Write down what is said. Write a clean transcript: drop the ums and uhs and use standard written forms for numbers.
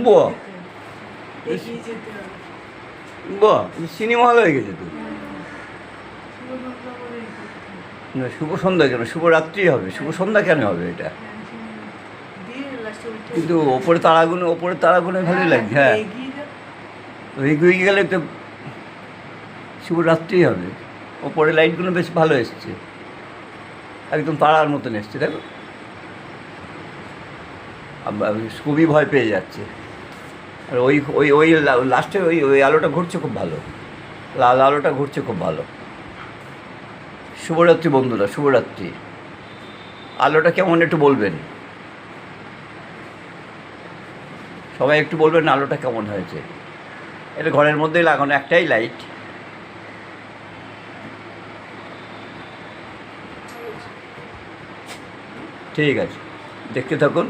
বাহ, এগিয়ে যেতে হবে। বাহ, সিনেমা হল হয়ে গেছে তো। শুভ সন্ধ্যা বলে এই করতে হবে। না, শুভ সন্ধ্যা কেন, শুভরাত্রি হবে, শুভ সন্ধ্যা কেন হবে এটা? দিয়ে লাস্টে উঠে কিন্তু ওপরে তারাগুলো ভালোই লাগছে। হ্যাঁ, এগিয়ে যা। এগিয়ে গেলে তো শুভরাত্রি হবে। ওপরে লাইটগুলো বেশ ভালো এসছে, একদম তারার মতন এসছে, দেখো। আমি খুবই ভয় পেয়ে যাচ্ছে। আর ওই ওই ওই লাস্টে ওই ওই আলোটা ঘুরছে খুব ভালো, লাল আলোটা ঘুরছে খুব ভালো। শুভরাত্রি বন্ধুরা, শুভরাত্রি। আলোটা কেমন একটু বলবেন, সবাই একটু বলবেন আলোটা কেমন হয়েছে। এটা ঘরের মধ্যেই লাগানো, একটাই লাইট। ঠিক আছে, দেখতে থাকুন।